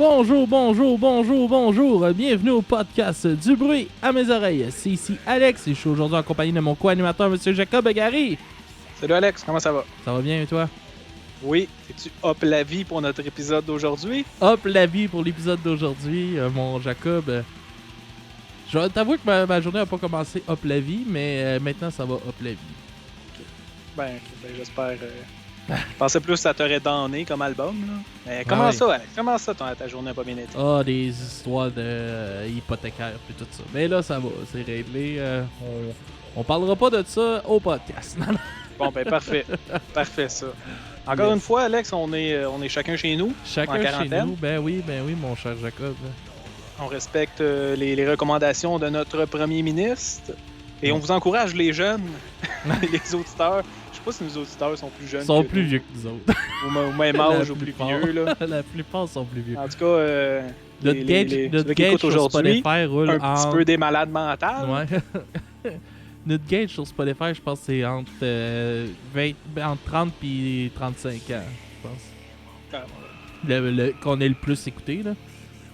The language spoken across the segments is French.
Bonjour. Bienvenue au podcast Du bruit à mes oreilles. C'est ici Alex et je suis aujourd'hui en compagnie de mon co-animateur, Monsieur Jacob Gary. Salut Alex, comment ça va? Ça va bien et toi? Oui, es-tu hop la vie pour notre épisode d'aujourd'hui? Hop la vie pour l'épisode d'aujourd'hui, mon Jacob. Je vais t'avouer que ma journée n'a pas commencé hop la vie, mais maintenant ça va hop la vie. Ben, j'espère. Je pensais plus que ça t'aurait donné comme album. Là. Mais comment ça, Alex? Comment ça, ta journée n'a pas bien été? Ah, des histoires de hypothécaires et tout ça. Mais là, ça va, c'est réglé. On parlera pas de ça au podcast. Bon, ben parfait. Parfait, ça. Encore une fois, Alex, on est chacun chez nous. Chacun en quarantaine. chez nous, ben oui, mon cher Jacob. On respecte les recommandations de notre premier ministre. Et on vous encourage, les jeunes, les auditeurs. Je sais pas si nos auditeurs sont plus jeunes. Ils sont plus vieux que nous autres. Au même âge ou plus vieux. Là. La plupart sont plus vieux. En tout cas, notre gauge sur Spotify roule un petit peu des malades mentales. Ouais. Notre gauge sur Spotify, je pense que c'est entre 30 et 35 ans, je pense. Qu'on est le plus écouté, là.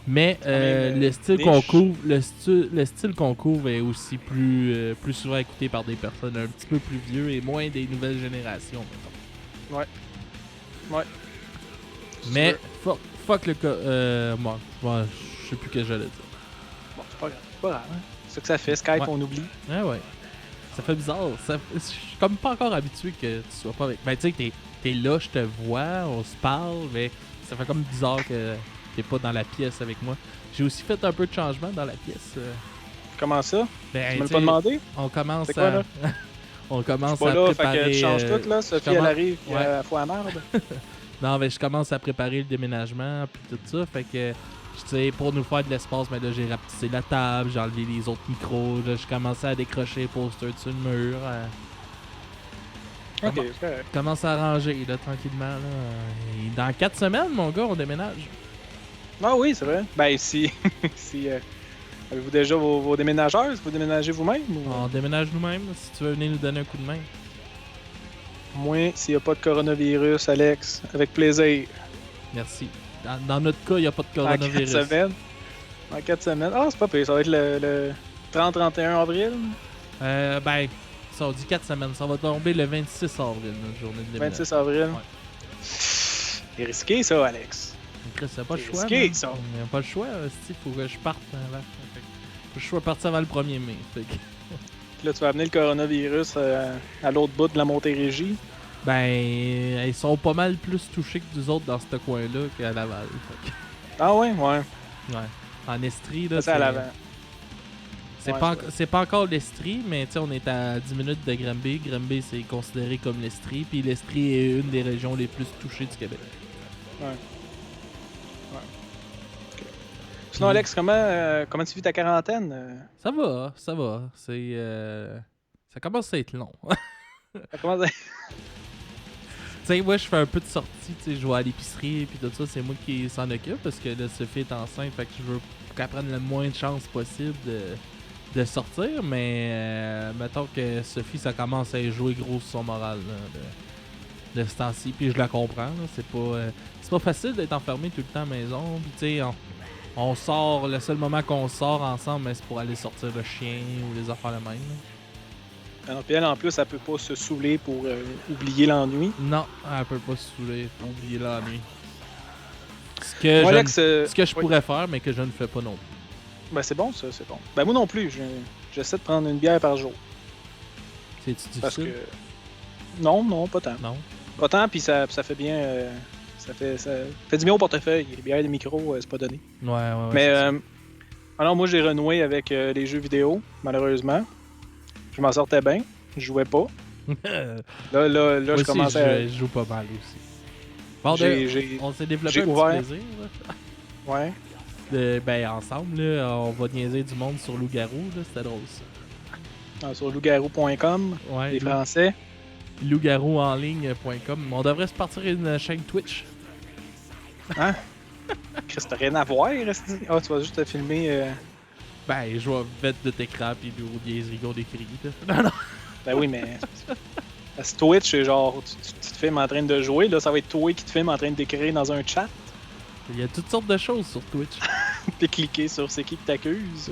Mais le style qu'on couvre est aussi plus souvent écouté par des personnes un petit peu plus vieux et moins des nouvelles générations, mettons. Ouais. Mais fuck le cas. Moi, je sais plus ce que j'allais dire. Bon, c'est pas grave. Hein? C'est ça que ça fait, Skype, on oublie. Ouais. Ça fait bizarre. Je suis comme pas encore habitué que tu sois pas avec. Ben, tu sais, t'es là, je te vois, on se parle, mais ça fait comme bizarre que t'es pas dans la pièce avec moi. J'ai aussi fait un peu de changement dans la pièce. Comment ça? Ben, tu me l'as pas demandé? On commence c'est quoi, là? On commence à préparer... Fait que tu changes tout, là. Sophie, elle arrive, puis elle fout la merde. Non, mais je commence à préparer le déménagement, puis tout ça. Fait que, tu sais, pour nous faire de l'espace, mais là, j'ai rapetissé la table, j'ai enlevé les autres micros. Là, je commençais à décrocher les posters dessus le mur. Ok, c'est correct. Je commence à ranger, là, tranquillement. Là. Et dans 4 semaines, mon gars, on déménage. Ah oui, c'est vrai. Ben, si avez-vous déjà vos déménageurs? Vous déménagez vous-même? Ou... On déménage nous-mêmes, là, si tu veux venir nous donner un coup de main. Moi, s'il n'y a pas de coronavirus, Alex, avec plaisir. Merci. Dans notre cas, il n'y a pas de coronavirus. En 4 semaines. Ah, c'est pas pire. Ça va être le 30-31 avril? Ben, ça on dit 4 semaines. Ça va tomber le 26 avril, notre journée de déménagement. 26 avril? Ouais. C'est risqué, ça, Alex. Chris, c'est pas le choix. Risqué, ça. Il n'y a pas le choix. Il faut que je parte avant. Faut que je sois parti avant le 1er mai. Fait que... Puis là, tu vas amener le coronavirus à l'autre bout de la Montérégie. Ben, ils sont pas mal plus touchés que nous autres dans ce coin-là qu'à Laval. Fait que... Ah ouais? Ouais. En Estrie, là, c'est à l'avant. C'est pas encore l'Estrie, mais tu sais, on est à 10 minutes de Granby. Granby, c'est considéré comme l'Estrie. Puis l'Estrie est une des régions les plus touchées du Québec. Ouais. Okay. Sinon, Alex, comment tu vis ta quarantaine? Ça va. C'est... Ça commence à être long. Ça commence à... Tu sais, moi, je fais un peu de sortie, tu sais, je vais à l'épicerie et puis tout ça, c'est moi qui s'en occupe parce que là, Sophie est enceinte, fait que je veux qu'elle prenne le moins de chances possible de sortir, mais mettons que Sophie, ça commence à y jouer gros sur son moral là, de ce temps-ci, puis je la comprends, là, c'est pas facile d'être enfermé tout le temps à la maison, puis tu sais, on sort, le seul moment qu'on sort ensemble, c'est pour aller sortir le chien ou les affaires de même. Là. Alors, puis elle, en plus, elle peut pas se saouler pour oublier l'ennui. Non, elle peut pas se saouler pour oublier l'ennui. Ce que je pourrais faire, mais que je ne fais pas non plus. Ben, c'est bon, ça, c'est bon. Ben, moi non plus, j'essaie de prendre une bière par jour. C'est-tu difficile? Parce que... Non, pas tant. Non? Pas tant, puis ça fait bien... ça fait du bien au portefeuille. Les bières de micro, c'est pas donné. Ouais. Mais, alors, moi, j'ai renoué avec les jeux vidéo, malheureusement. Je m'en sortais bien. Je jouais pas. Là, je commençais à... Je joue pas mal aussi. Bon, on s'est développé un petit plaisir. Là. Ouais. Ben, ensemble, là, on va niaiser du monde sur Loup-Garou. C'était drôle, ça. Sur loup-garou.com, ouais, les Français. Loup-garouenligne.com. On devrait se partir une chaîne Twitch. Hein? Chris, t'as rien à voir, reste. Ah, tu vas juste te filmer... Ben, je vais mettre de t'écran pis des rigots des cris. Non. Ben oui, mais... Parce que Twitch, c'est genre, tu te filmes en train de jouer, là, ça va être toi qui te filmes en train d'écrire dans un chat. Il y a toutes sortes de choses sur Twitch. Puis cliquer sur c'est qui t'accuse.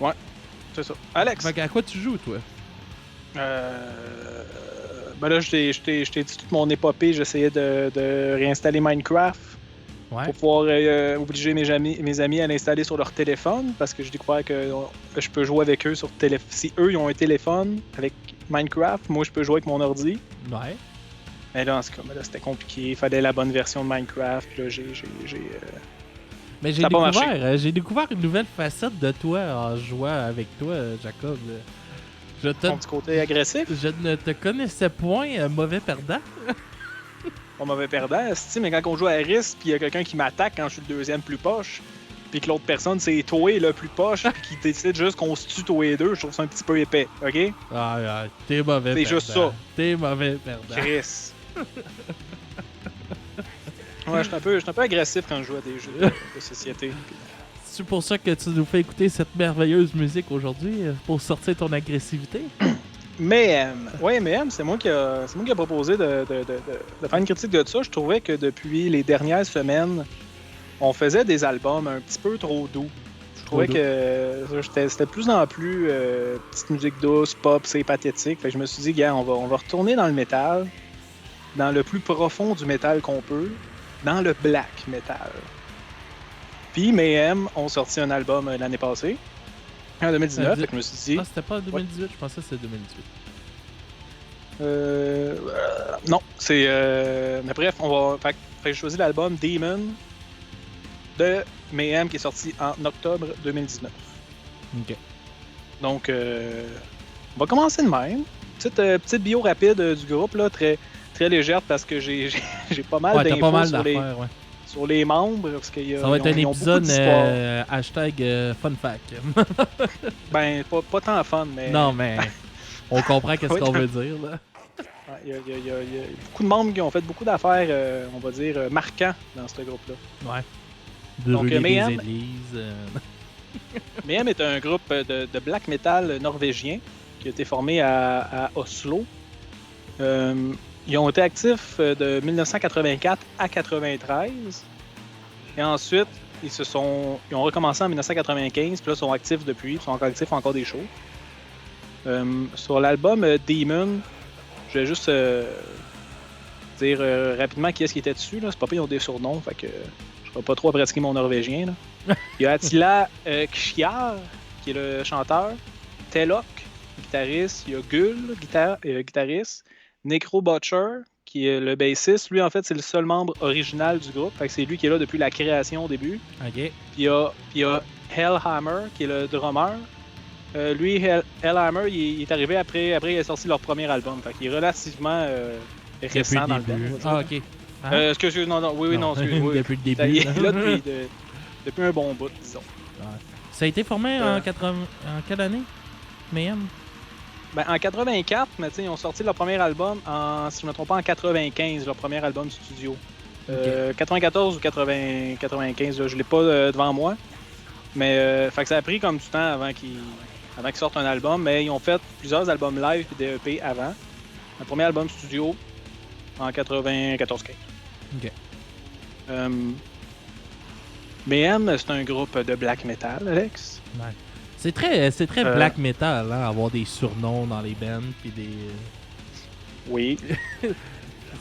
Ouais, c'est ça. Alex! Fait à quoi tu joues, toi? Ben là, je t'ai dit toute mon épopée. J'essayais de réinstaller Minecraft pour pouvoir obliger mes amis à l'installer sur leur téléphone parce que j'ai découvert que je peux jouer avec eux sur téléphone. Si eux, ils ont un téléphone avec Minecraft, moi, je peux jouer avec mon ordi. Ouais. Mais là, en tout cas, c'était compliqué. Il fallait la bonne version de Minecraft. Là, Mais j'ai découvert une nouvelle facette de toi en jouant avec toi, Jacob. Ton petit côté agressif? Je ne te connaissais point, mauvais perdant. Pas mauvais perdant, mais quand on joue à risque, puis il y a quelqu'un qui m'attaque quand je suis le deuxième plus poche, puis que l'autre personne, c'est toi le plus poche, puis qui décide juste qu'on se tue tous les deux, je trouve ça un petit peu épais, ok? Ah, t'es mauvais perdant. C'est juste ça. T'es mauvais perdant. Chris. Ouais, je suis un peu agressif quand je joue à des jeux de société. C'est pour ça que tu nous fais écouter cette merveilleuse musique aujourd'hui, pour sortir ton agressivité? Mayhem, c'est moi qui a proposé de faire une critique de ça. Je trouvais que depuis les dernières semaines, on faisait des albums un petit peu trop doux. Je trouvais que c'était de plus en plus petite musique douce, pop, c'est pathétique. Fait que je me suis dit, gars, on va retourner dans le métal, dans le plus profond du métal qu'on peut, dans le black metal. Puis Mayhem ont sorti un album l'année passée, en 2019, fait que je me suis dit... Ah, c'était pas en 2018, je pensais que c'était 2018. Non, c'est... Mais bref, fait que j'ai choisi l'album Demon de Mayhem qui est sorti en octobre 2019. Ok. Donc, on va commencer de même. Petite bio rapide du groupe, là, très, très légère parce que j'ai pas mal d'infos sur les membres. Parce ça va être un épisode hashtag fun fact. Ben, pas tant fun, mais... Non, mais on comprend qu'est-ce qu'on veut dire, là. Il y a beaucoup de membres qui ont fait beaucoup d'affaires, on va dire, marquants dans ce groupe-là. Ouais. Donc, Mayhem... des églises. Mayhem est un groupe de black metal norvégien qui a été formé à Oslo. Ils ont été actifs de 1984 à 1993. Et ensuite, ils ont recommencé en 1995, puis là, ils sont actifs depuis. Ils sont encore actifs, encore des shows. Sur l'album Demon, je vais juste dire rapidement qui est-ce qui était dessus. Là. C'est pas ils ont des surnoms, fait que je ne vais pas trop pratiquer mon norvégien. Là. Il y a Attila Kjær, qui est le chanteur. Telok, guitariste. Il y a Gull, guitariste. Necro Butcher, qui est le bassiste. Lui, en fait, c'est le seul membre original du groupe. Fait que c'est lui qui est là depuis la création au début. OK. Puis il y a Hellhammer, qui est le drummer. Lui, Hellhammer, il est arrivé après il a sorti leur premier album. Fait qu'il est relativement récent dans le band. Ah, OK. Excusez, non, excusez. Oui. Depuis le début. Il est là depuis un bon bout, disons. Ouais. Ça a été formé en quelle année, Mayhem? Ben, en 84, mais ils ont sorti leur premier album si je ne me trompe pas, en 95, leur premier album studio. 94 ou 95, là, je l'ai pas devant moi. Mais fait que ça a pris comme du temps avant qu'ils sortent un album, mais ils ont fait plusieurs albums live et des EP avant. Un premier album studio en 94-15. OK. Mayhem, c'est un groupe de black metal, Alex. Ouais. C'est très black metal, hein, avoir des surnoms dans les bands puis des... Oui.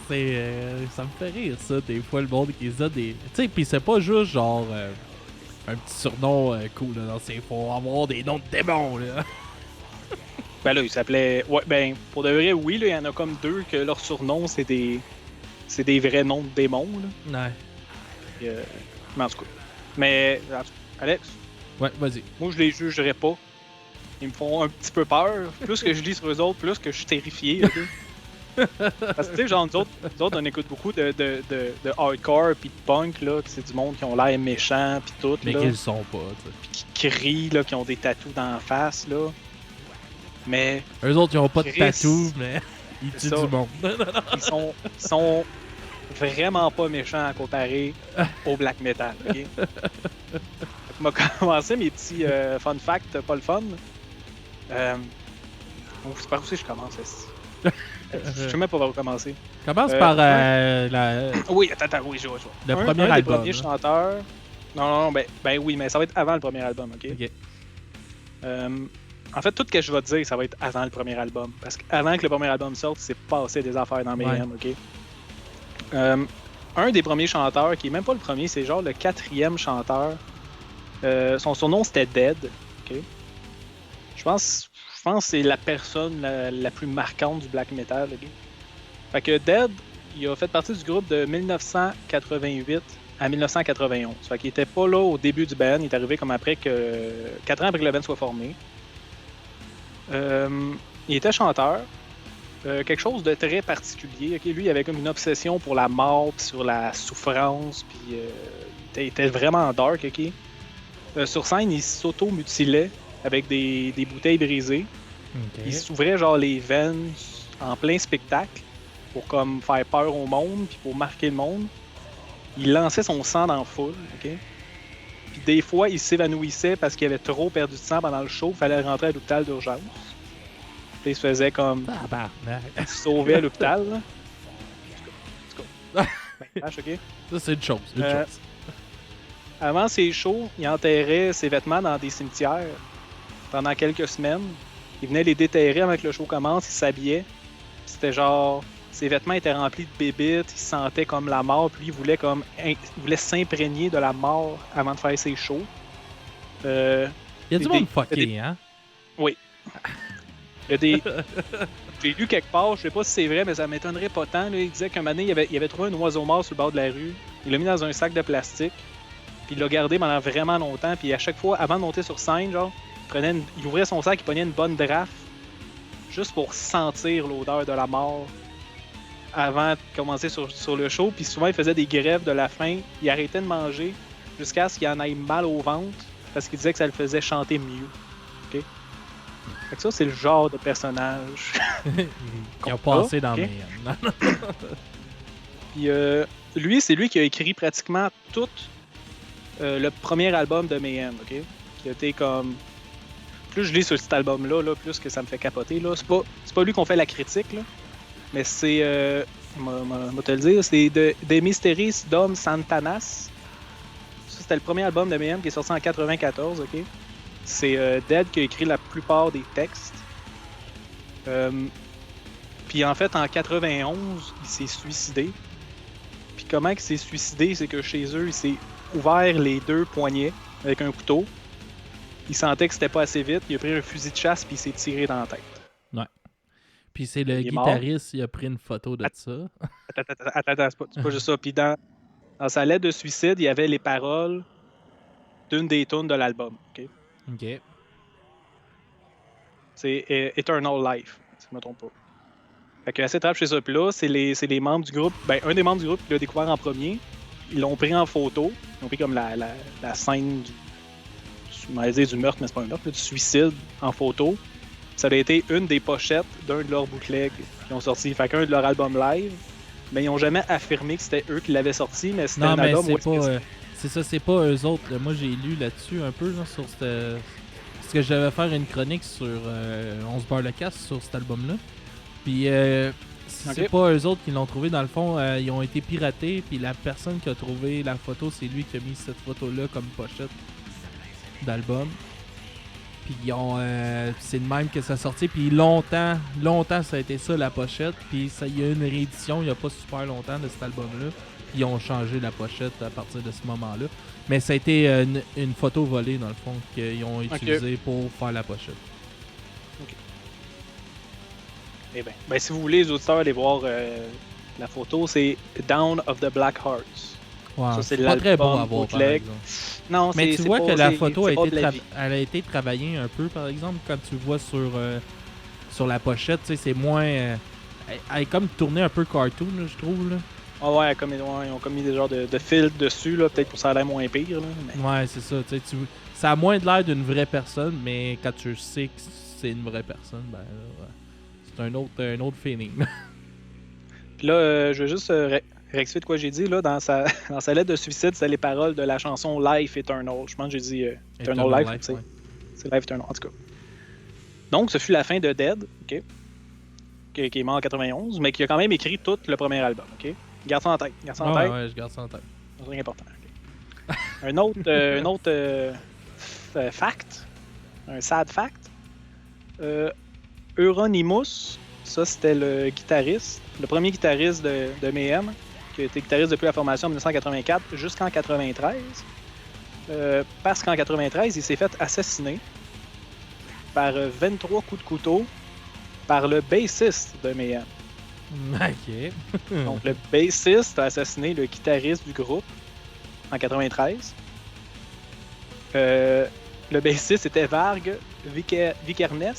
Ça me fait rire, ça, des fois, le monde qui a des... Tu sais, pis c'est pas juste genre un petit surnom cool, là. Non, c'est faut avoir des noms de démons, là. Ben là, il s'appelait... Ouais, ben, pour de vrai, oui, là, il y en a comme deux que leurs surnoms, c'est des vrais noms de démons, là. Ouais. Mais en tout cas. Mais, Alex? Ouais, vas-y. Moi, je les jugerais pas. Ils me font un petit peu peur. Plus que je lis sur eux autres, plus que je suis terrifié. Parce que, tu sais, genre, nous autres, on écoute beaucoup de hardcore pis de punk, là, que c'est du monde qui ont l'air méchant pis tout, mais là. Mais qu'ils le sont pas, tu sais. Pis qui crient, là, qui ont des tatous dans la face, là. Mais... Eux autres, ils ont pas de tatous, mais ils tuent du monde. Ils sont vraiment pas méchants à comparer au black metal, ok? On va commencer mes petits fun facts, pas le fun. C'est par où je commence ici? Je sais même pas par où commencer. Commence par la... Oui, attends, oui, je vois. le premier un album. des premiers chanteurs... Non, ben oui, mais ça va être avant le premier album, OK? Ok. En fait, tout ce que je vais te dire, ça va être avant le premier album. Parce qu'avant que le premier album sorte, c'est passé des affaires dans Mayhem, OK? Un des premiers chanteurs, qui est même pas le premier, c'est genre le 4e chanteur. Son surnom, c'était Dead, OK? Je pense que c'est la personne la plus marquante du black metal, OK? Fait que Dead, il a fait partie du groupe de 1988 à 1991. Fait qu'il était pas là au début du band, il est arrivé comme après 4 ans après que le band soit formé. Il était chanteur. Quelque chose de très particulier. Okay? Lui, il avait comme une obsession pour la mort, puis sur la souffrance, puis il était vraiment dark. Okay? Sur scène, il s'auto-mutilait avec des bouteilles brisées. Okay. Il s'ouvrait genre les veines en plein spectacle pour comme faire peur au monde, puis pour marquer le monde. Il lançait son sang dans la foule. Okay? Puis des fois, il s'évanouissait parce qu'il avait trop perdu de sang pendant le show. Il fallait rentrer à l'hôpital d'urgence. Puis il se faisait comme... Il se sauvait à l'hôpital. Là. OK? Ça, c'est une chose. Avant ses shows, il enterrait ses vêtements dans des cimetières pendant quelques semaines. Il venait les déterrer avant que le show commence. Il s'habillait. C'était genre... Ses vêtements étaient remplis de bébites. Il sentait comme la mort. Puis il voulait s'imprégner de la mort avant de faire ses shows. Il y a du monde fucké, hein? Oui. Il y a des... J'ai lu quelque part, je sais pas si c'est vrai, mais ça m'étonnerait pas tant. Là. Il disait qu'un moment donné, il avait trouvé un oiseau mort sur le bord de la rue. Il l'a mis dans un sac de plastique. Puis il l'a gardé pendant vraiment longtemps. Puis à chaque fois, avant de monter sur scène, genre, il ouvrait son sac, il prenait une bonne draft. Juste pour sentir l'odeur de la mort. Avant de commencer sur le show. Puis souvent, il faisait des grèves de la faim. Il arrêtait de manger jusqu'à ce qu'il en aille mal au ventre. Parce qu'il disait que ça le faisait chanter mieux. OK? Fait que ça, c'est le genre de personnage qui a passé dans okay? Mayhem. Puis lui, c'est lui qui a écrit pratiquement tout le premier album de Mayhem, OK? Qui a été comme... Plus je lis sur cet album-là, là, plus que ça me fait capoter. Là. C'est pas lui qu'on fait la critique, là. Mais c'est... moi te le dire, c'est De Mysteries Dom Santanas. Ça, c'était le premier album de Mayhem qui est sorti en 94, OK? C'est Dead qui a écrit la plupart des textes. Puis en fait, en 91, il s'est suicidé. Puis comment il s'est suicidé, c'est que chez eux, il s'est ouvert les 2 poignets avec un couteau. Il sentait que c'était pas assez vite. Il a pris un fusil de chasse puis il s'est tiré dans la tête. Ouais. Puis c'est le guitariste, il a pris une photo de ça. Attends, c'est pas juste ça. Puis dans sa lettre de suicide, il y avait les paroles d'une des tunes de l'album. OK? C'est Eternal Life, si je me trompe pas. Fait que assez trap chez ça. Puis là, c'est les membres du groupe. Ben, un des membres du groupe qui l'a découvert en premier. Ils l'ont pris en photo. Ils ont pris comme la scène du meurtre, mais c'est pas un meurtre, là, du suicide en photo. Ça a été une des pochettes d'un de leurs bootlegs qui ont sorti. Fait qu'un de leur album live. Mais ils ont jamais affirmé que c'était eux qui l'avaient sorti, mais c'était un album où c'est ça, c'est pas eux autres. Moi, j'ai lu là-dessus un peu, là, sur cette... Parce que je devais faire une chronique sur 11 Bar le Casse sur cet album-là. Puis, c'est pas eux autres qui l'ont trouvé. Dans le fond, ils ont été piratés. Puis la personne qui a trouvé la photo, c'est lui qui a mis cette photo-là comme pochette d'album. Puis c'est de même que ça a sorti. Puis longtemps, ça a été ça la pochette. Puis il y a une réédition il n'y a pas super longtemps de cet album-là. Ils ont changé la pochette à partir de ce moment-là. Mais ça a été une photo volée, dans le fond, qu'ils ont utilisée pour faire la pochette. OK. Eh bien, si vous voulez, les auditeurs, aller voir la photo, c'est Down of the Black Hearts. Wow, ça, c'est pas très beau à voir, par exemple. Non, mais tu vois que la photo elle a été travaillée un peu, par exemple, quand tu vois sur la pochette, c'est moins... elle est comme tournée un peu cartoon, là, je trouve, là. Ah ouais, ils ont comme mis des genres de filtres dessus, là, peut-être pour ça a l'air moins pire. Là, mais... Ouais, c'est ça. Ça a moins de l'air d'une vraie personne, mais quand tu sais que c'est une vraie personne, ben là, c'est un autre feeling. Puis là, je vais juste rectifier de quoi j'ai dit. Là, dans sa lettre de suicide, c'est les paroles de la chanson Life Eternal. Je pense que j'ai dit Eternal Life. Ouais. C'est Life Eternal, en tout cas. Donc, ce fut la fin de Dead. OK? qui est mort en 91, mais qui a quand même écrit tout le premier album, ok? Garde ça en tête, garde ça en tête. Ouais, je garde ça en tête. C'est très important. Ok. un autre fact, un sad fact. Euronymous, ça c'était le guitariste, le premier guitariste de Mayhem, qui a été guitariste depuis la formation en 1984 jusqu'en 93. Parce qu'en 93, il s'est fait assassiner par 23 coups de couteau par le bassiste de Mayhem. Ok. Donc le bassiste a assassiné le guitariste du groupe en 93. Le bassiste c'était Varg Vikernes.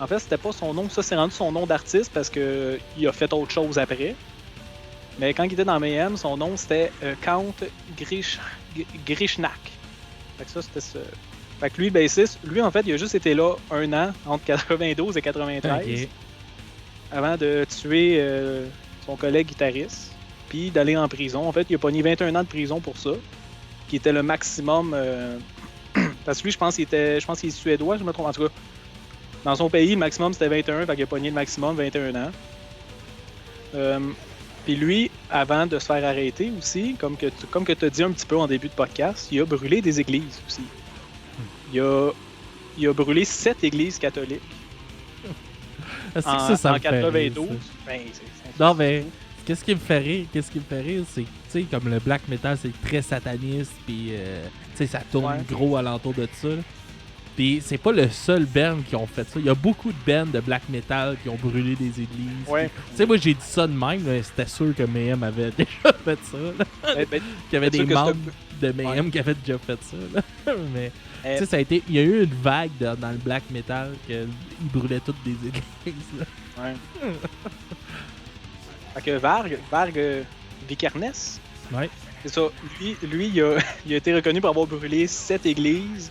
En fait, c'était pas son nom, ça c'est rendu son nom d'artiste parce que il a fait autre chose après. Mais quand il était dans Mayhem, son nom c'était Count Grishnak. Fait que ça c'était ce. Fait que lui, le bassiste, lui en fait, il a juste été là 1 an entre 92 et 93 Ok. avant de tuer son collègue guitariste, puis d'aller en prison. En fait, il a pogné 21 ans de prison pour ça, qui était le maximum. Parce que lui, je pense qu'il est suédois, je me trompe. En tout cas, dans son pays, le maximum c'était 21, fait qu'il a pogné le maximum 21 ans. Puis lui, avant de se faire arrêter aussi, comme que tu as dit un petit peu en début de podcast, il a brûlé des églises aussi. Il a brûlé 7 églises catholiques. Ça En me fait rire, 92. ça. Ben, Non, mais qu'est-ce qui me fait rire, c'est que, tu sais, comme le black metal, c'est très sataniste, puis, tu sais, ça tourne gros alentour de ça. Là. Puis c'est pas le seul band qui ont fait ça. Il y a beaucoup de bands de black metal qui ont brûlé des églises. Ouais. Tu sais, moi, j'ai dit ça de même, mais c'était sûr que Mayhem avait déjà fait ça. Là. Qu'il y avait des membres de Mayhem qui avaient déjà fait ça. Là. Mais, tu sais, ça a été... Il y a eu une vague dans le black metal qu'ils brûlaient toutes des églises. Là. Ouais. Fait que Varg Vikernes, ouais. c'est ça. Lui il a été reconnu pour avoir brûlé 7 églises.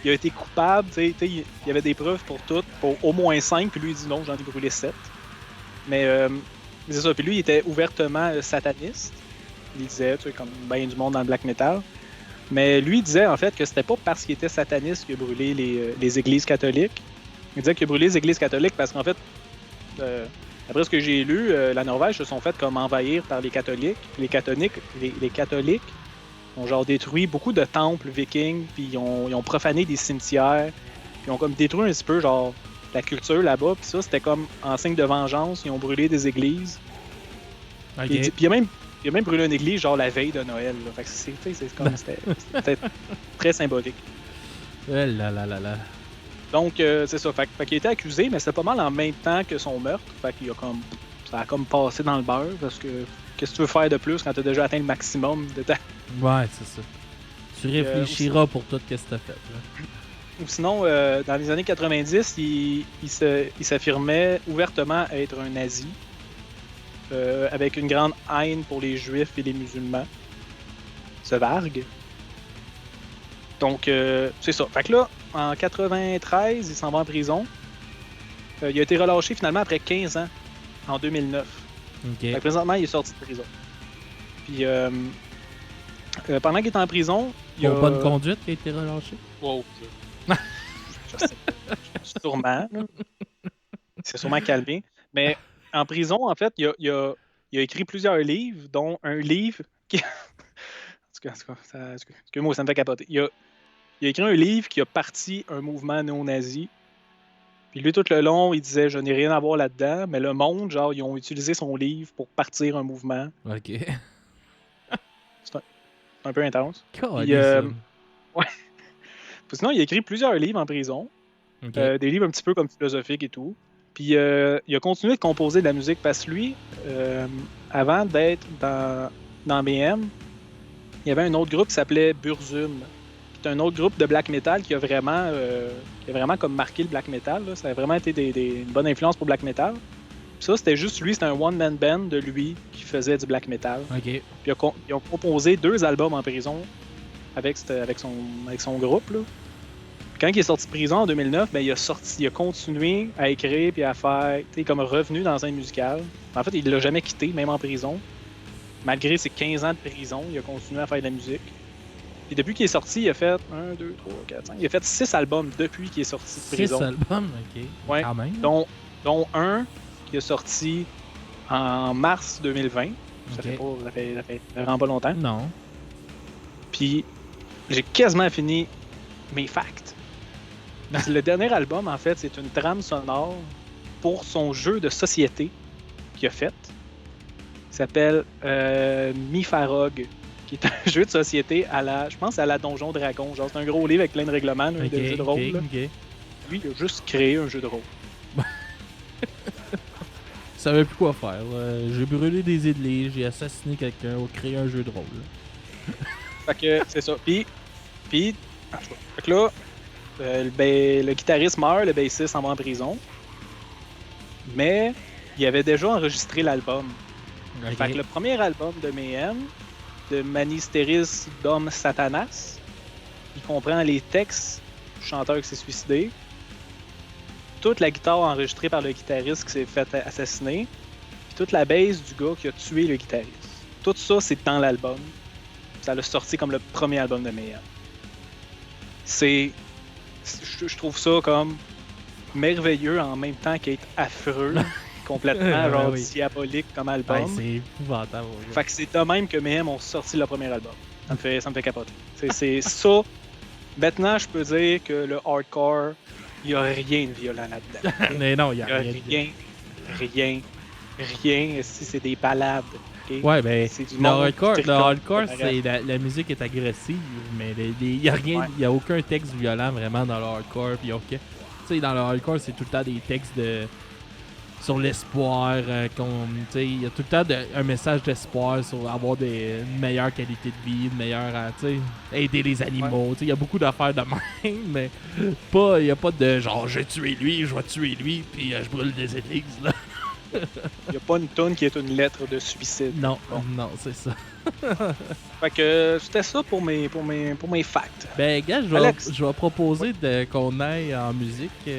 Il a été coupable, tu sais, il y avait des preuves pour toutes, pour au moins 5, puis lui il dit non, j'en ai brûlé 7. Mais c'est ça, puis lui il était ouvertement sataniste. Il disait, tu sais, comme bien du monde dans le black metal. Mais lui il disait en fait que c'était pas parce qu'il était sataniste qu'il a brûlé les églises catholiques. Il disait qu'il a brûlé les églises catholiques parce qu'en fait, après ce que j'ai lu, la Norvège se sont fait comme envahir par les catholiques. Les catholiques ont genre détruit beaucoup de temples vikings, puis ils ont profané des cimetières, puis ils ont comme détruit un petit peu genre la culture là-bas, puis ça c'était comme en signe de vengeance, ils ont brûlé des églises. Okay. Puis il a même brûlé une église genre la veille de Noël. Là. Fait que c'était très symbolique. Là. Donc c'est ça, fait qu'il a été accusé, mais c'était pas mal en même temps que son meurtre, fait qu'il a comme ça a comme passé dans le beurre, parce que qu'est-ce que tu veux faire de plus quand t'as déjà atteint le maximum de ta... Ouais, c'est ça. Tu réfléchiras pour tout ce que t'as fait. Là. Ou sinon, dans les années 90, il s'affirmait ouvertement être un nazi, avec une grande haine pour les juifs et les musulmans. Ce Varg. Donc, c'est ça. Fait que là, en 93, il s'en va en prison. Il a été relâché finalement après 15 ans, en 2009. Okay. Fait que présentement, il est sorti de prison. Puis, pendant qu'il est en prison, il a... Pour bonne conduite qui a été relâché? Wow. Je sais pas. Sûrement. C'est sûrement calmé. Mais en prison, en fait, il a écrit plusieurs livres, dont un livre qui... Excuse-moi, ça me fait capoter. Il a écrit un livre qui a parti un mouvement néo-nazi. Puis lui, tout le long, il disait « Je n'ai rien à voir là-dedans », mais le monde, genre, ils ont utilisé son livre pour partir un mouvement. OK. C'est un peu intense. Puis, ouais. Puis sinon, il a écrit plusieurs livres en prison. Okay. Des livres un petit peu comme philosophiques et tout. Puis il a continué de composer de la musique parce que lui, avant d'être dans BM, il y avait un autre groupe qui s'appelait Burzum. C'est un autre groupe de black metal qui a vraiment comme marqué le black metal. Là. Ça a vraiment été une bonne influence pour black metal. Puis ça, c'était juste lui, c'était un one-man band de lui qui faisait du black metal. Okay. Puis ils ont composé 2 albums en prison avec son groupe. Là. Quand il est sorti de prison en 2009, ben, il a continué à écrire puis à faire, tu sais, comme revenu dans un musical. En fait, il l'a jamais quitté, même en prison. Malgré ses 15 ans de prison, il a continué à faire de la musique. Puis depuis qu'il est sorti, il a fait 1, 2, 3, 4, 5. Il a fait 6 albums depuis qu'il est sorti de prison. 6 albums, ok. Ouais. Quand même. Dont un qui est sorti en mars 2020. Ça fait vraiment pas longtemps. Non. Puis j'ai quasiment fini mes facts. Le dernier album, en fait, c'est une trame sonore pour son jeu de société qu'il a fait. Il s'appelle Mifarog, qui est un jeu de société je pense à la Donjon Dragon. Genre, c'est un gros livre avec plein de règlements, de jeux de rôle. Lui, il a juste créé un jeu de rôle. Je savais plus quoi faire. J'ai brûlé des idées, j'ai assassiné quelqu'un ou créé un jeu de rôle. Fait que c'est ça. Puis, fait que là, le guitariste meurt, le bassiste s'en va en prison. Mais il avait déjà enregistré l'album. Okay. Fait que le premier album de Mayhem, de Manisteris Dom Satanas, il comprend les textes du chanteur qui s'est suicidé, toute la guitare enregistrée par le guitariste qui s'est fait assassiner, puis toute la bass du gars qui a tué le guitariste. Tout ça, c'est dans l'album. Ça l'a sorti comme le premier album de Mayhem. Je trouve ça comme merveilleux en même temps qu'être affreux, complètement genre diabolique comme album. Ouais, c'est épouvantable. Fait que c'est de même que Mayhem ont sorti le premier album. Ça me fait capoter. C'est ça. Maintenant, je peux dire que le hardcore, il n'y a rien de violent là-dedans. Mais non, il n'y a rien. Si c'est des balades. Okay? Ouais, ben, le hardcore, c'est la musique est agressive, mais il n'y a rien, il y a aucun texte violent vraiment dans le hardcore. Puis tu sais, dans le hardcore, c'est tout le temps des textes sur l'espoir, il y a tout le temps un message d'espoir sur avoir une meilleure qualité de vie, une meilleure, aider les animaux. Il y a beaucoup d'affaires de même, mais il n'y a pas de genre, je vais tuer lui, puis je brûle des églises, là. Il n'y a pas une toune qui est une lettre de suicide. Non, non, c'est ça. Fait que c'était ça pour mes facts. Ben, gars, je vais proposer qu'on aille en musique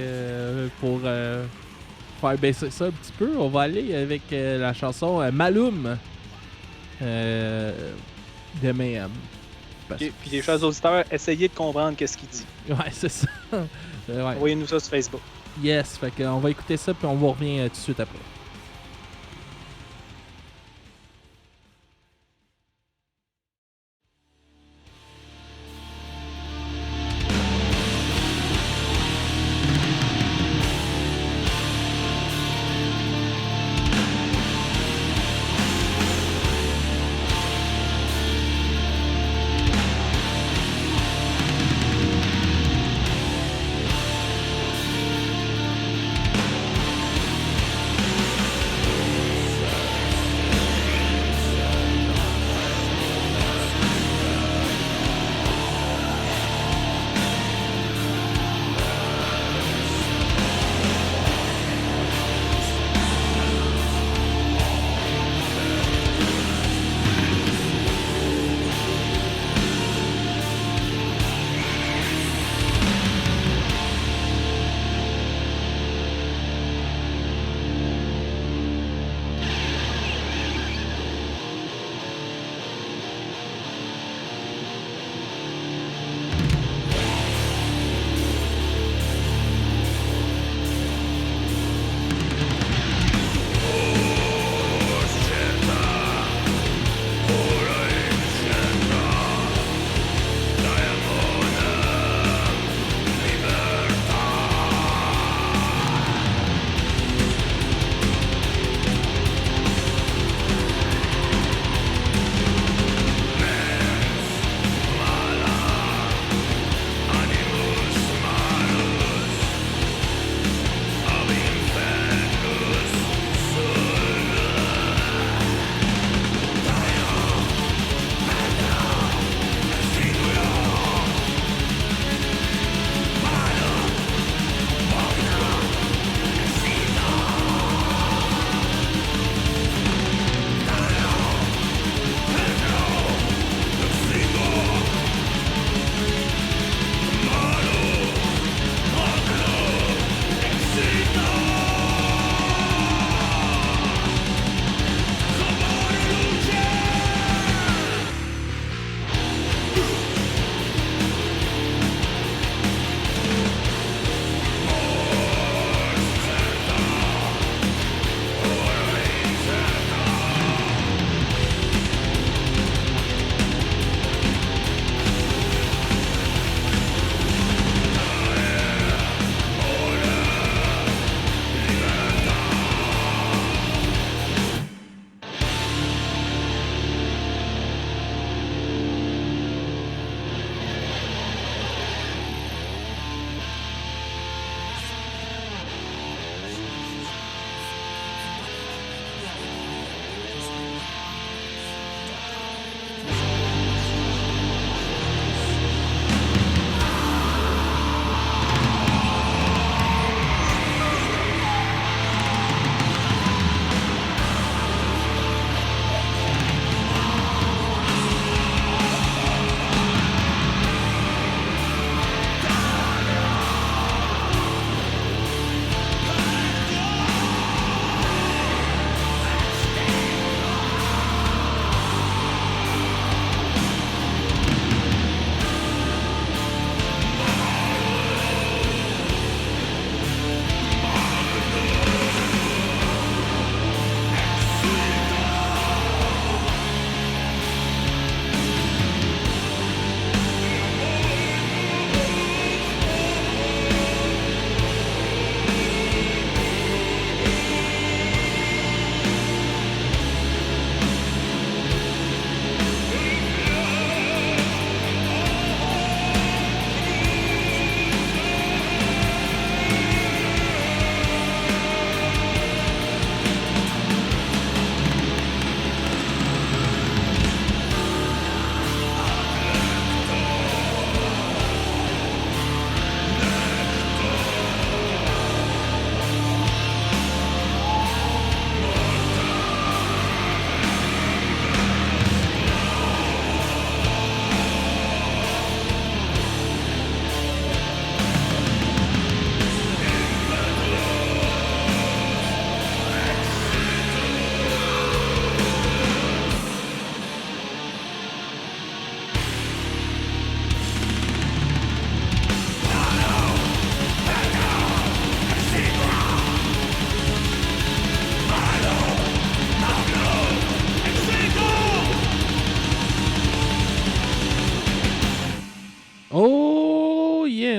pour faire baisser ça un petit peu. On va aller avec la chanson Maloum de Mayhem. Puis les chers auditeurs, essayez de comprendre qu'est-ce qu'il dit. Ouais, c'est ça. Envoyez-nous ça sur Facebook. Yes, fait qu'on va écouter ça puis on vous revient tout de suite après.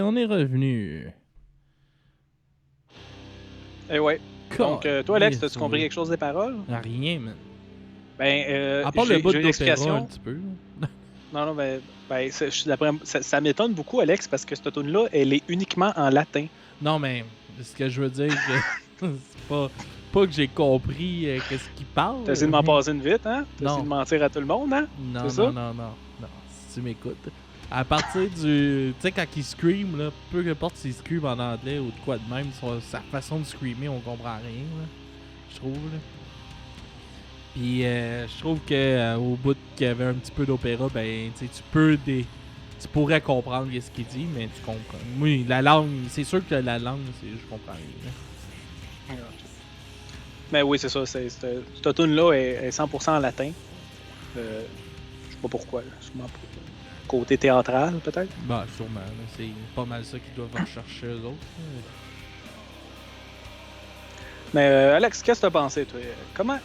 on est revenu. Eh ouais. Donc, toi, Alex, as-tu compris quelque chose des paroles? Rien, man. Ben, à part le bout j'ai d'opéra l'expression. un petit peu. Non, ben ça m'étonne beaucoup, Alex, parce que cette tune-là, elle est uniquement en latin. Non, mais ce que je veux dire, c'est pas que j'ai compris qu'est-ce qu'il parle. T'as essayé de m'en passer une vite, hein? T'as Non. essayé de mentir à tout le monde, hein? Non, si tu m'écoutes. À partir du... Tu sais, quand il scream, là, peu importe s'il scream en anglais ou de quoi de même, sa façon de screamer, on comprend rien, là, je trouve, là. Puis je trouve que au bout qu'il y avait un petit peu d'opéra, ben, tu tu pourrais comprendre ce qu'il dit, mais tu comprends. Oui, la langue, c'est sûr que la langue, je comprends rien. Là. Mais oui, c'est ça. Cette tune-là est 100% en latin. Je sais pas pourquoi. Sûrement pour côté théâtral, peut-être. Bah, sûrement. Là, c'est pas mal ça qu'ils doivent rechercher eux autres. Mais Alex, qu'est-ce que t'as pensé, toi? Comment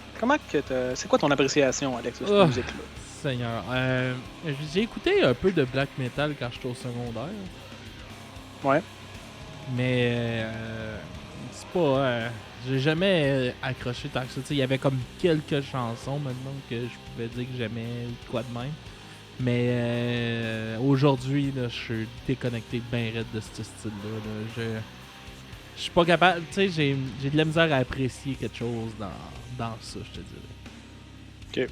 que c'est quoi ton appréciation, Alex, de cette musique-là? Seigneur. J'ai écouté un peu de black metal quand j'étais au secondaire. Ouais. Mais c'est pas... j'ai jamais accroché tant que ça. Il y avait comme quelques chansons maintenant que je pouvais dire que j'aimais ou quoi de même. Mais aujourd'hui, là, je suis déconnecté bien raide de ce style-là. Je suis pas capable... Tu sais, j'ai de la misère à apprécier quelque chose dans ça, je te dirais. Ok.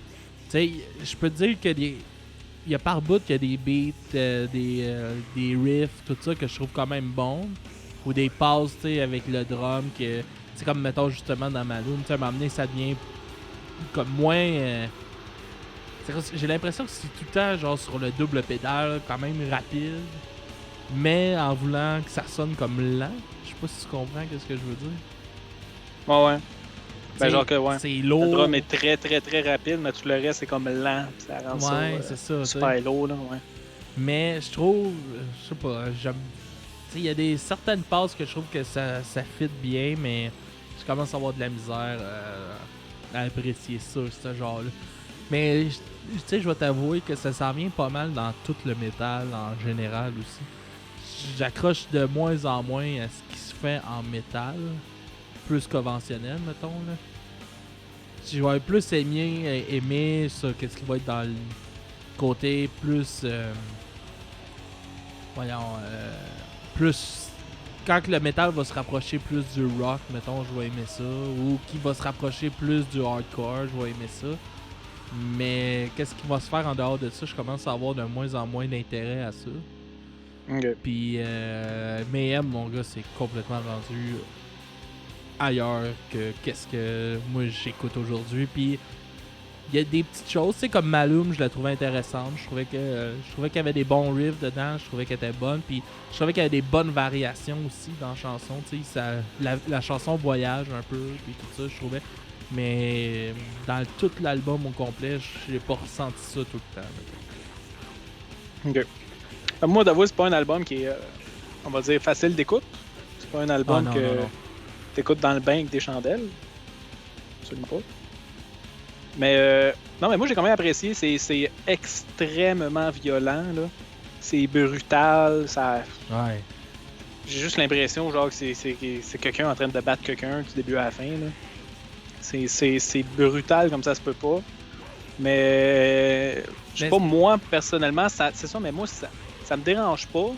Tu sais, je peux te dire que il y a par bout qu'il y a des beats, des riffs, tout ça que je trouve quand même bon. Ou des passes, tu sais, avec le drum que... C'est comme, mettons, justement, dans Malum, tu sais, à un moment donné, ça devient comme moins... j'ai l'impression que c'est tout le temps, genre, sur le double pédale, quand même rapide. Mais en voulant que ça sonne comme lent. Je sais pas si tu comprends ce que je veux dire. Ouais. Ben, t'sais, genre que, ouais. C'est lourd. Le drum est très, très, très rapide, mais tout le reste, c'est comme lent. Ça rend c'est ça. super lourd, là, ouais. Mais je trouve... Je sais pas, j'aime... Il y a certaines passes que je trouve que ça fit bien, mais je commence à avoir de la misère à apprécier ça, ce genre-là. Mais tu sais, je vais t'avouer que ça s'en vient pas mal dans tout le métal en général aussi. J'accroche de moins en moins à ce qui se fait en métal, plus conventionnel, mettons. Là. Je vais plus aimer ça, qu'est-ce qui va être dans le côté plus... plus quand le métal va se rapprocher plus du rock, mettons, je vais aimer ça, ou qui va se rapprocher plus du hardcore, je vais aimer ça. Mais qu'est-ce qui va se faire en dehors de ça, je commence à avoir de moins en moins d'intérêt à ça. Okay. Puis Mayhem, mon gars, c'est complètement rendu ailleurs que qu'est-ce que moi j'écoute aujourd'hui. Puis il y a des petites choses, tu sais, comme Malum, je la trouvais intéressante. Je trouvais qu'il y avait des bons riffs dedans, je trouvais qu'elle était bonne. Puis je trouvais qu'il y avait des bonnes variations aussi dans la chanson. Tu sais, la chanson voyage un peu, puis tout ça, je trouvais. Mais dans tout l'album au complet, j'ai pas ressenti ça tout le temps. Ok. Moi, d'avouer, c'est pas un album qui est, on va dire, facile d'écoute. C'est pas un album non. t'écoutes dans le bain avec des chandelles. Absolument pas. Mais non, mais moi j'ai quand même apprécié. C'est extrêmement violent, là. C'est brutal. Ça... Ouais. J'ai juste l'impression genre que c'est quelqu'un en train de battre quelqu'un du début à la fin, là. C'est brutal comme ça se peut pas. Mais je sais pas, moi personnellement, c'est ça, mais moi ça me dérange pas.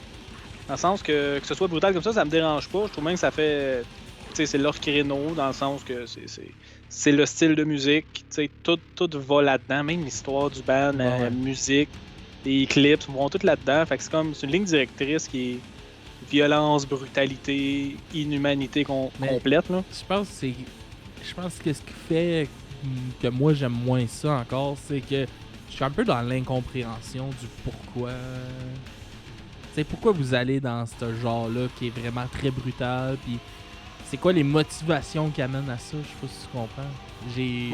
Dans le sens que ce soit brutal comme ça me dérange pas. Je trouve même que ça fait. Tu sais, c'est leur créneau, dans le sens que c'est le style de musique. Tu sais, tout va là-dedans, même l'histoire du band, la musique, les clips vont tout là-dedans. Fait que c'est une ligne directrice qui est violence, brutalité, inhumanité complète, là. Je pense que ce qui fait que moi j'aime moins ça encore, c'est que je suis un peu dans l'incompréhension du pourquoi. C'est pourquoi vous allez dans ce genre-là qui est vraiment très brutal, puis c'est quoi les motivations qui amènent à ça, je sais pas si tu comprends.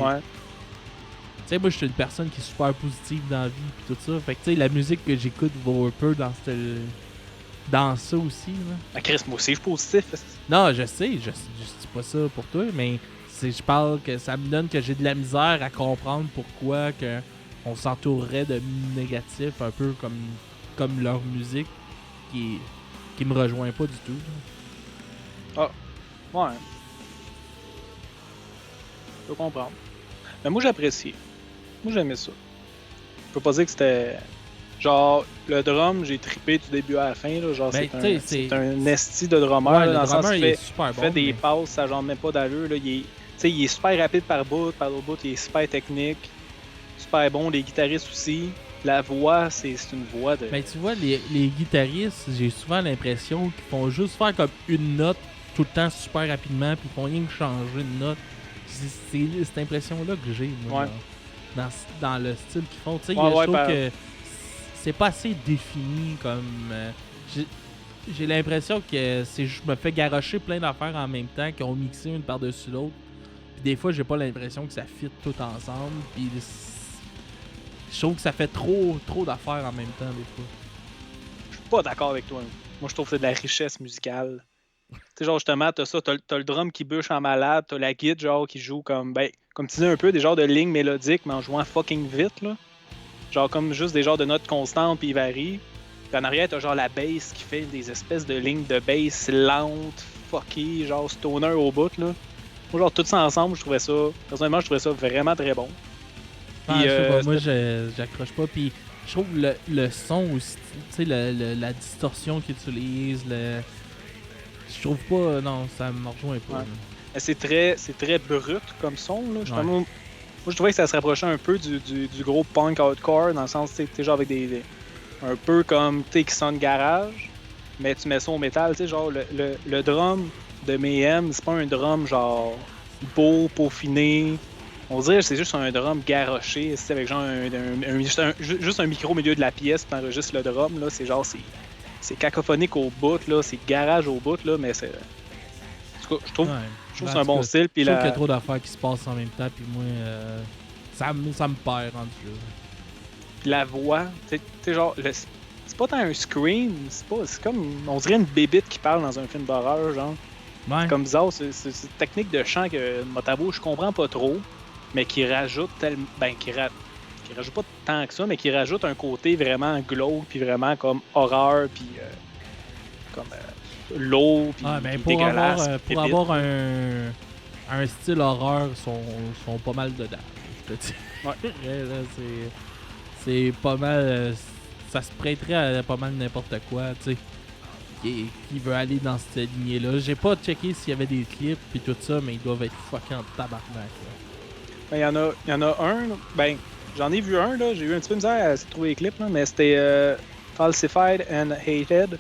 Ouais. Tu sais, moi je suis une personne qui est super positive dans la vie puis tout ça, fait que tu sais, la musique que j'écoute va un peu dans ça aussi, là. Ah, Chris, moi aussi je suis positif. Non, je sais, je dis pas ça pour toi, mais je parle que ça me donne que j'ai de la misère à comprendre pourquoi que on s'entourerait de négatifs, un peu comme leur musique, qui qui me rejoint pas du tout. Ah, ouais. Je peux comprendre. Mais moi, j'apprécie. Moi, j'aimais ça. Je peux pas dire que c'était... Genre, le drum, j'ai trippé du début à la fin. Là. Genre, c'est un esti de drummer. Ouais, là, le dans le sens drummer, qu'il il est fait, super bon. fait des mais- passes, ça genre même pas d'allure. Là. Il est super rapide par l'autre bout, il est super technique. Super bon. Les guitaristes aussi. La voix, c'est une voix de... Mais tu vois, les guitaristes, j'ai souvent l'impression qu'ils font juste faire comme une note tout le temps super rapidement, puis ils font rien que changer une note. C'est cette impression-là que j'ai, moi, Ouais. dans le style qu'ils font. Tu sais, Ouais, je trouve par- que c'est pas assez défini comme... j'ai l'impression que je me fais garrocher plein d'affaires en même temps, qui ont mixé une par-dessus l'autre. Puis des fois, j'ai pas l'impression que ça fit tout ensemble. Puis je trouve que ça fait trop d'affaires en même temps, des fois. Je suis pas d'accord avec toi. Moi, je trouve que c'est de la richesse musicale. Tu sais, genre, justement, t'as ça, t'as le drum qui bûche en malade, t'as la guitare, genre, qui joue comme, ben, comme tu disais un peu, des genres de lignes mélodiques, mais en jouant fucking vite, là. Genre, comme juste des genres de notes constantes, puis ils varient. Puis en arrière, t'as genre la bass qui fait des espèces de lignes de bass lentes, fucky, genre stoner au bout, là. Moi, genre, tout ça ensemble, personnellement, je trouvais ça vraiment très bon. Ah, Puis, je sais pas, moi j'accroche pas. Puis je trouve le son aussi, tu sais, la distorsion qu'ils utilisent, je trouve pas, non, ça me rejoint pas. Ouais. là. C'est très brut comme son, là. Ouais. Moi, je trouvais que ça se rapprochait un peu du gros punk hardcore, dans le sens, tu sais, genre avec un peu comme, tu sais, qui sonne garage, mais tu mets ça au métal, tu sais, genre le drum de Mayhem, c'est pas un drum genre beau, peaufiné. On dirait que c'est juste un drum garoché, c'est avec genre juste un micro au milieu de la pièce, puis t'enregistres le drum, là, c'est genre, c'est cacophonique au bout, là, c'est garage au bout, là, mais c'est... En tout cas, je trouve Ouais. que Ben, c'est un en bon tout cas, style, puis je trouve qu'il y a la... trop d'affaires qui se passent en même temps, puis moi, ça me perd rendu là. Puis la voix, tu sais, genre, c'est pas tant un scream, c'est comme, on dirait une bébite qui parle dans un film d'horreur, genre. Ouais. C'est comme bizarre, c'est une technique de chant que Motabo, je comprends pas trop, mais qui rajoute tellement, qui rajoute pas tant que ça, mais qui rajoute un côté vraiment glauque, puis vraiment comme horreur, puis comme lourd, puis Ah, ben, puis dégueulasse. puis pour bébite. avoir un style horreur, sont pas mal dedans. Je te dis. Ouais. Là, c'est pas mal. Ça se prêterait à pas mal n'importe quoi, tu sais. Qui veut aller dans cette lignée-là. J'ai pas checké s'il y avait des clips puis tout ça, mais ils doivent être fucking en tabarnak. Là. Ben, il y en a un, là. Ben, j'en ai vu un, là. J'ai eu un petit peu de misère à essayer de trouver les clips, là, mais c'était Falsified and Hated.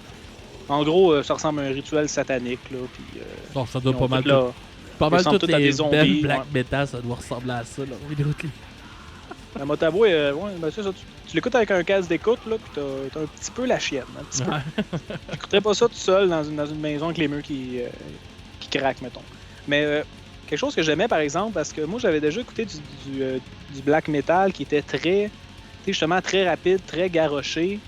En gros, ça ressemble à un rituel satanique, là. Puis, Bon, ça doit ils pas ont mal. tout là- Pas mal ressemblent toutes tous à les des zombies, belles black ouais. metal, ça doit ressembler à ça, là. Vidéo clip. La Motabo, ouais, ben c'est ça. Tu l'écoutes avec un casque d'écoute, là, puis t'as un petit peu la chienne, un petit peu. Ouais. J'écouterais pas ça tout seul dans une maison avec les murs qui craquent, mettons. Mais quelque chose que j'aimais, par exemple, parce que moi, j'avais déjà écouté du black metal qui était très, tu sais, justement, très rapide, très garoché,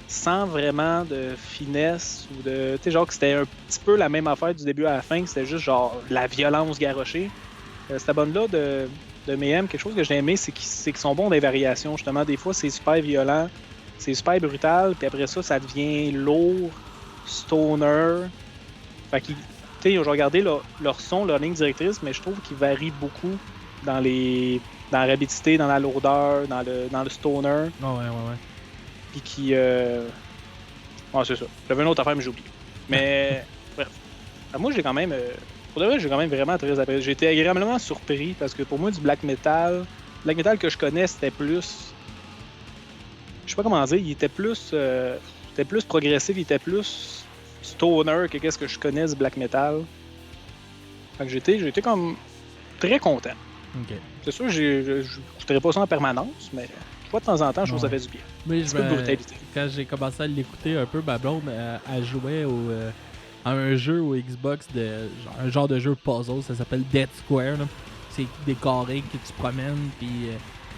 sans vraiment de finesse ou de, tu sais, genre que c'était un petit peu la même affaire du début à la fin, que c'était juste genre la violence garochée. Cette bande-là de Mayhem, quelque chose que j'ai aimé, c'est qu'ils sont bons des variations, justement. Des fois, c'est super violent, c'est super brutal, puis après ça devient lourd, stoner. Fait qu'ils, tu sais, j'ai regardé leur son, leur ligne directrice, mais je trouve qu'ils varient beaucoup dans la rapidité, dans la lourdeur, dans le stoner. Oh, ouais. Puis qui. Ouais, c'est ça. J'avais une autre affaire, mais j'ai oublié. Mais, bref. Moi, j'ai quand même. Pour de vrai, j'ai quand même vraiment très apprécié. J'ai été agréablement surpris parce que pour moi, du black metal que je connais, c'était plus. Je sais pas comment dire, il était plus progressif, il était plus stoner que qu'est-ce que je connais du black metal. Fait que j'étais comme très content. Ok. C'est sûr, je n'écouterais pas ça en permanence, mais une fois de temps en temps, je trouve que ça fait du bien. Mais Un petit peu de brutalité. quand j'ai commencé à l'écouter un peu, ma blonde, elle jouait à un jeu au Xbox, un genre de jeu puzzle, ça s'appelle Dead Square. Là. C'est des carrés que tu promènes, puis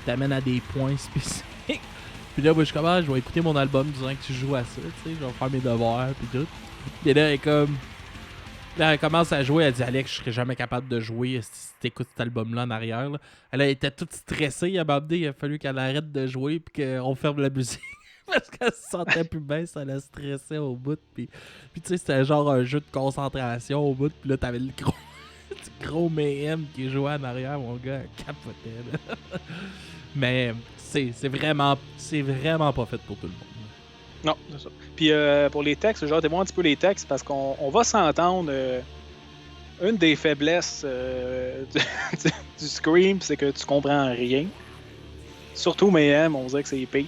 t'amènes à des points spécifiques. Puis là, moi, je commence, je vais écouter mon album disant que tu joues à ça, tu sais, je vais faire mes devoirs, puis tout. Et là, elle est comme... Là, elle commence à jouer, elle dit Alex, je serais jamais capable de jouer si t'écoutes cet album-là en arrière. Là. Elle était toute stressée à m'amener, il a fallu qu'elle arrête de jouer puis qu'on ferme la musique. Parce qu'elle se sentait plus bien, ça la stressait au bout. Puis tu sais, c'était genre un jeu de concentration au bout. Puis là, t'avais le gros, le gros Mayhem qui jouait en arrière, mon gars, elle capotait. Là. Mais c'est vraiment pas fait pour tout le monde. Non, c'est ça. Puis pour les textes, genre, t'es un petit peu les textes parce qu'on va s'entendre. Une des faiblesses du Scream, c'est que tu comprends rien. Surtout Mayhem, on dirait que c'est pire.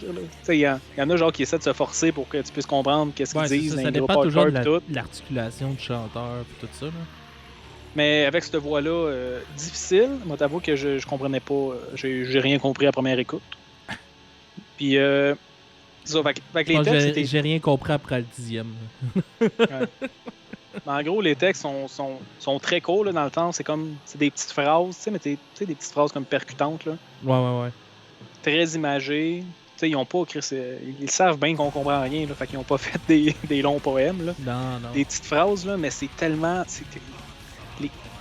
Il y en a genre qui essaient de se forcer pour que tu puisses comprendre qu'est-ce qu'ils disent. Ça dépend toujours de l'articulation du chanteur et tout ça. Là. Mais avec cette voix-là, difficile, moi t'avoue que je comprenais pas. J'ai rien compris à première écoute. Puis, ça, avec les textes, j'ai rien compris après le 10e. Ouais. En gros, les textes sont très courts, là, dans le temps. C'est des petites phrases, mais des petites phrases comme percutantes. Là. Ouais. Très imagées. Ils ont pas ils savent bien qu'on comprend rien. Là, fait qu'ils ont pas fait des longs poèmes. Là. Non. Des petites phrases, là, mais c'est tellement.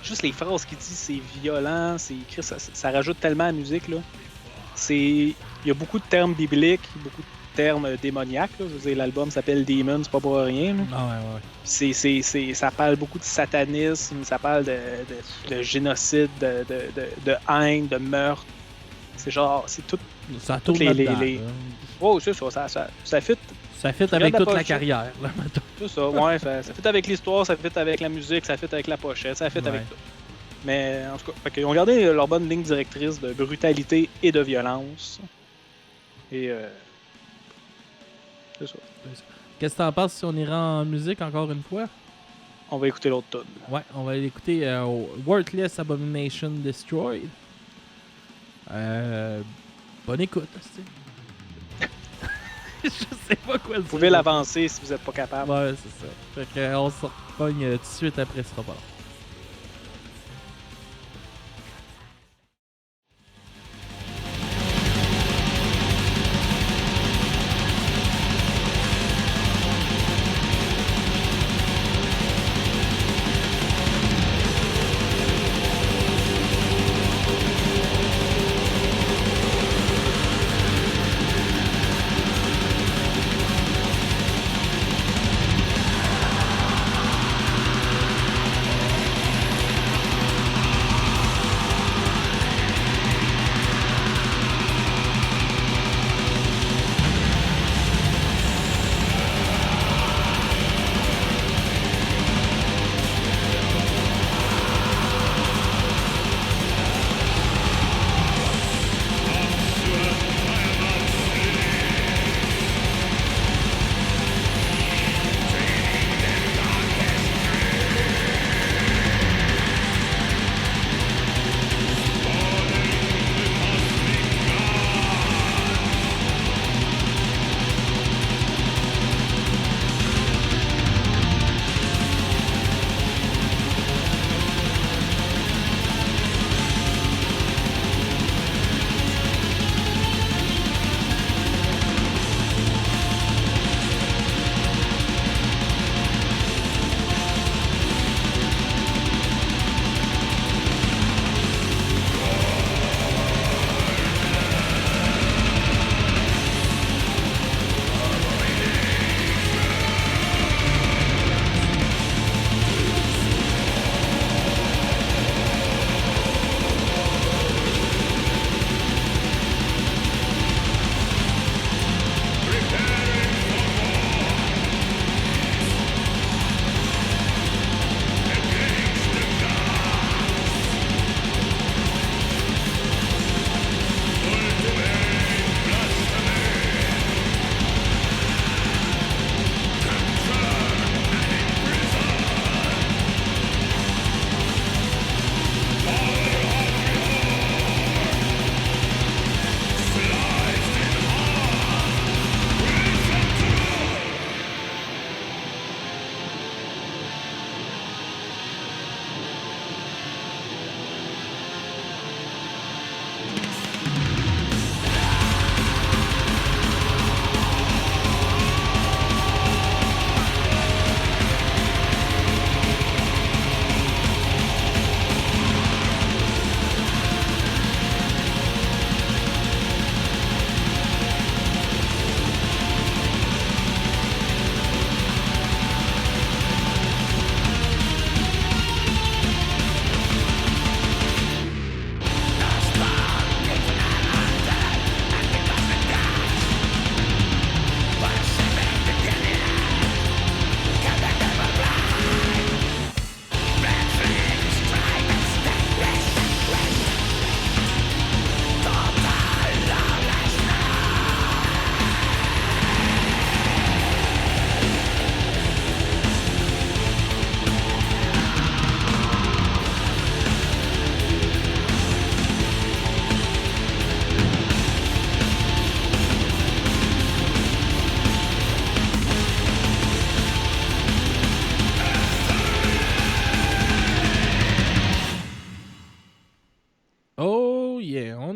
Juste les phrases qu'il dit, c'est violent. Ça rajoute tellement à la musique. Là. Il y a beaucoup de termes bibliques, beaucoup de termes démoniaques. Là. Je veux dire, l'album s'appelle Demon, c'est pas pour rien. Là. Ah ouais. Ça parle beaucoup de satanisme, ça parle de génocide, de haine, de meurtre. C'est genre, c'est tout. Ça tourne les... Oh, c'est ça, ça fit. Ça fit avec toute la carrière. Là, tout ça, ouais, ça fit avec l'histoire, ça fit avec la musique, ça fit avec la pochette, ça fit avec tout. Mais en tout cas, ils ont gardé leur bonne ligne directrice de brutalité et de violence. Et c'est ça. Qu'est-ce que t'en penses si on ira en musique encore une fois? On va écouter l'autre tune. Ouais, on va écouter Worthless Abomination Destroyed. Bonne écoute, je sais pas quoi le dire. Vous pouvez l'avancer si vous n'êtes pas capable. Ouais, c'est ça. Fait qu'on se repogne tout de suite après ce repas.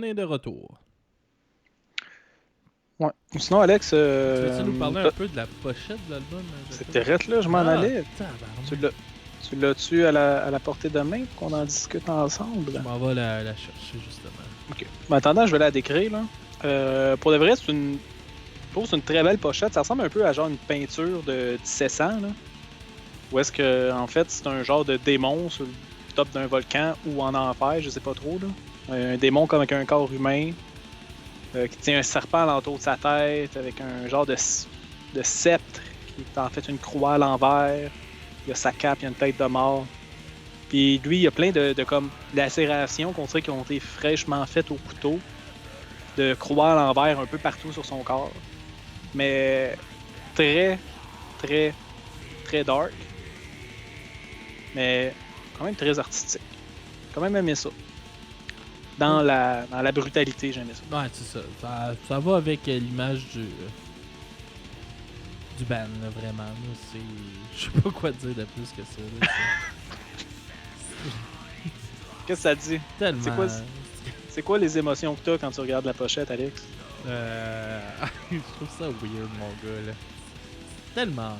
est de retour. Ouais. Sinon, Alex. Tu veux nous parler un peu de la pochette de l'album? C'était rette, là, je m'en allais. Tabarnak. Tu l'as-tu à la portée de main pour qu'on en discute ensemble? Je m'en vais la chercher, justement. Ok. Mais en attendant, je vais la décrire, là. Pour de vrai, c'est une très belle pochette. Ça ressemble un peu à genre une peinture de 1700, là. Où est-ce que, en fait, c'est un genre de démon sur le top d'un volcan ou en enfer, je sais pas trop, là. Un démon comme avec un corps humain. Qui tient un serpent alentour de sa tête avec un genre de sceptre qui est en fait une croix à l'envers. Il y a sa cape, il y a une tête de mort. Puis lui, il y a plein de comme lacérations qu'on dirait qui ont été fraîchement faites au couteau. De croix à l'envers un peu partout sur son corps. Mais très, très, très dark. Mais quand même très artistique. Quand même aimé ça. Dans la brutalité, j'aimais ça. Ouais, c'est ça. Ça va avec l'image du band, là, vraiment. Là, c'est... Je sais pas quoi dire de plus que ça. Là, Qu'est-ce que ça dit? Tellement... C'est quoi les émotions que t'as quand tu regardes la pochette, Alex? Je trouve ça weird, mon gars, là. Tellement...